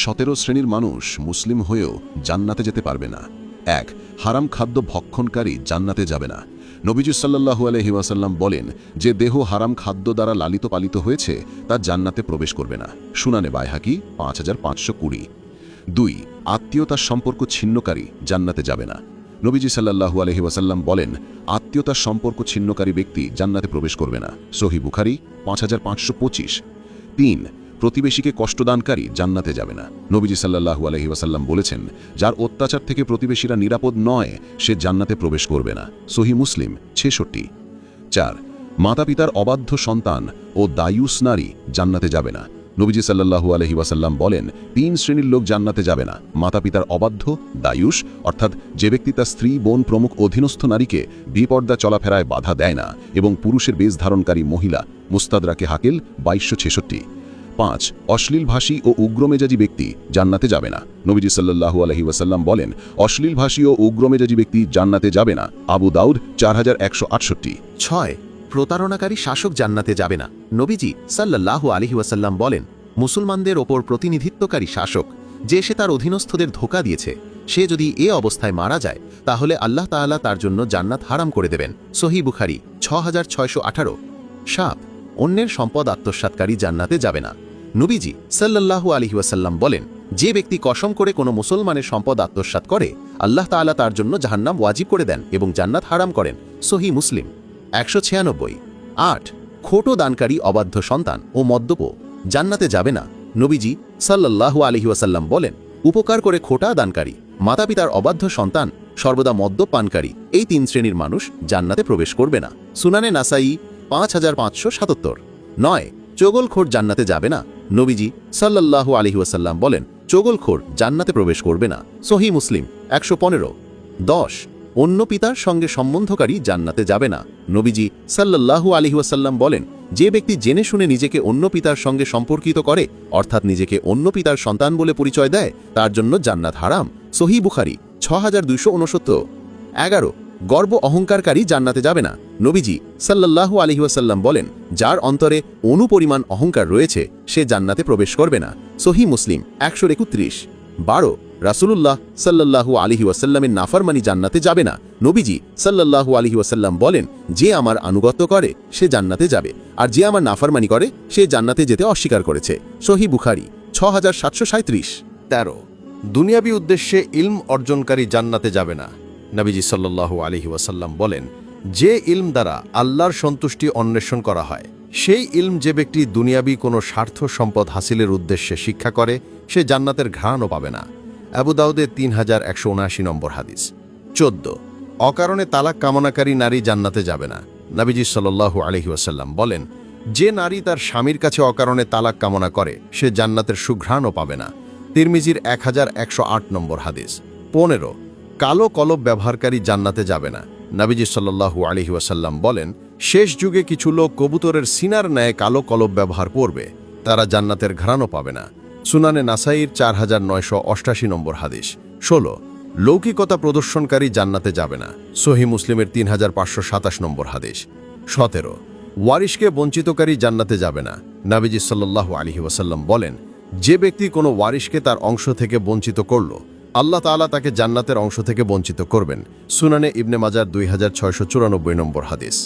17 শ্রেণীর মানুষ মুসলিম হয়েও জান্নাতে যেতে পারবে না। 1. হারাম খাদ্য ভক্ষণকারী জান্নাতে যাবে না। নবীজি সাল্লাল্লাহু আলাইহি ওয়াসাল্লাম বলেন, যে দেহ হারাম খাদ্য দ্বারা লালিত পালিত হয়েছে তা জান্নাতে প্রবেশ করবে না। সুনানে বাইহাকি 5520। 2. আত্মীয়তার সম্পর্ক ছিন্নকারী জান্নাতে যাবে না। নবীজি সাল্লাল্লাহু আলাইহি ওয়াসাল্লাম বলেন, আত্মীয়তার সম্পর্ক ছিন্নকারী ব্যক্তি জান্নাতে প্রবেশ করবে না। সহিহ বুখারী 5525। 3. প্রতিবেশীকে কষ্টদানকারী জান্নাতে যাবে না। নবীজি সাল্লাল্লাহু আলাইহি ওয়াসাল্লাম বলেছেন, যার অত্যাচার থেকে প্রতিবেশীরা নিরাপদ নয় সে জান্নাতে প্রবেশ করবে না। সহিহ মুসলিম 66। 4. মাতাপিতার অবাধ্য সন্তান ও দায়ুস নারী জান্নাতে যাবে না। নবীজি সাল্লাল্লাহু আলাইহি ওয়াসাল্লাম বলেন, 3 শ্রেণীর লোক জান্নাতে যাবে না। মাতাপিতার অবাধ্য দায়ুস, অর্থাৎ যে ব্যক্তি তার স্ত্রী, বোন প্রমুখ অধীনস্থ নারীকে বিপর্দা চলাফেরায় বাধা দেয় না, এবং পুরুষের বেশ ধারণকারী মহিলা। মুস্তাদরাকে হাকিল 2266। 5. অশ্লীলভাষী ও উগ্রমেজাজি ব্যক্তি জান্নাতে যাবে না। নবীজি সাল্লাল্লাহু আলাইহি ওয়াসাল্লাম বলেন, অশ্লীলভাষী ও উগ্রমেজাজি ব্যক্তি জান্নাতে যাবে না। আবু দাউদ 4168। 6. প্রতারণাকারী শাসক জান্নাতে যাবে না। নবীজি সাল্লাল্লাহু আলাইহি ওয়াসাল্লাম বলেন, মুসলমানদের ওপর প্রতিনিধিত্বকারী শাসক যে সে তার অধীনস্থদের ধোঁকা দিয়েছে, সে যদি এ অবস্থায় মারা যায় তাহলে আল্লাহ তাআলা তার জন্য জান্নাত হারাম করে দেবেন। সহিহ বুখারী 6618। 7. অন্যের সম্পদ আত্মসাৎকারী জান্নাতে যাবে না। নবীজি সাল্লাল্লাহু আলাইহি ওয়াসাল্লাম বলেন, যে ব্যক্তি কসম করে কোনো মুসলমানের সম্পদ আত্মসাৎ করে, আল্লাহ তাআলা তার জন্য জাহান্নাম ওয়াজিব করে দেন এবং জান্নাত হারাম করেন। সহিহ মুসলিম 196। 8. খোটো দানকারী অবাধ্য সন্তান ও মদ্যপ জান্নাতে যাবে না। নবীজি সাল্লাল্লাহু আলাইহি ওয়াসাল্লাম বলেন, উপকার করে খোটা দানকারী, মাতাপিতার অবাধ্য সন্তান, সর্বদা মদ্যপানকারী, এই 3 শ্রেণীর মানুষ জান্নাতে প্রবেশ করবে না। সুনানে নাসাই 5577। 9. চগলখোর জান্নাতে যাবে না। নবীজি সাল্লাল্লাহু আলাইহি ওয়াসাল্লাম বলেন, চগলখোর জান্নাতে প্রবেশ করবে না। সহিহ মুসলিম 115। 10. অন্য পিতার সঙ্গে সম্বন্ধকারী জান্নাতে যাবে না। নবীজি সাল্লাল্লাহু আলাইহি ওয়াসাল্লাম বলেন, যে ব্যক্তি জেনে শুনে নিজেকে অন্য পিতার সঙ্গে সম্পর্কিত করে, অর্থাৎ নিজেকে অন্য পিতার সন্তান বলে পরিচয় দেয়, তার জন্য জান্নাত হারাম। সহিহ বুখারী 6269। 11. গর্ব অহংকারকারী জান্নাতে যাবে না। নবীজি সাল্লাল্লাহু আলাইহি ওয়াসাল্লাম বলেন, যার অন্তরে অনুপরিমাণ অহংকার রয়েছে সে জান্নাতে প্রবেশ করবে না। সহিহ মুসলিম 131। 12. রাসূলুল্লাহ সাল্লাল্লাহু আলাইহি ওয়াসাল্লামের নাফরমানি জান্নাতে যাবে না। নবীজি সাল্লাল্লাহু আলাইহি ওয়াসাল্লাম বলেন, যে আমার আনুগত্য করে সে জান্নাতে যাবে, আর যে আমার নাফরমানি করে সে জান্নাতে যেতে অস্বীকার করেছে। সহিহ বুখারী 6737। 13. দুনিয়াবী উদ্দেশ্যে ইলম অর্জনকারী জান্নাতে যাবে না। নবীজি সাল্লাল্লাহু আলাইহি ওয়াসাল্লাম বলেন, যে ইলম দ্বারা আল্লাহর সন্তুষ্টি অন্বেষণ করা হয়, সেই ইলম যে ব্যক্তি দুনিয়াবী কোনো স্বার্থ সম্পদ হাসিলের উদ্দেশ্যে শিক্ষা করে, সে জান্নাতের ঘ্রাণও পাবে না। আবু দাউদে 3179 নম্বর হাদিস। 14. অকারণে তালাক কামনাকারী নারী জান্নাতে যাবে না। নবীজি সাল্লাল্লাহু আলাইহি ওয়াসাল্লাম বলেন, যে নারী তার স্বামীর কাছে অকারণে তালাক কামনা করে সে জান্নাতের সুঘ্রাণও পাবে না। তিরমিজির 1108 নম্বর হাদিস। 15. কালো কলব ব্যবহারকারী জান্নাতে যাবে না। নবীজি সাল্লাল্লাহু আলাইহি ওয়াসাল্লাম বলেন, শেষ যুগে কিছু লোক কবুতরের সিনার ন্যায় কালো কলব ব্যবহার করবে, তারা জান্নাতের ঘ্রাণও পাবে না। সুনানে নাসাইর 4988 নম্বর হাদিস। 16. লৌকিকতা প্রদর্শনকারী জান্নাতে যাবে না। সহিহ মুসলিমের 3527 নম্বর হাদিস। 17. ওয়ারিশকে বঞ্চিতকারী জান্নাতে যাবে না। নবীজি সাল্লাল্লাহু আলাইহি ওয়াসাল্লাম বলেন, যে ব্যক্তি কোনো ওয়ারিশকে তার অংশ থেকে বঞ্চিত করল, আল্লাহ তাআলা তাকে জান্নাতের অংশ থেকে বঞ্চিত করবেন। সুনানে ইবনে মাজাহ 2694 নম্বর হাদিস।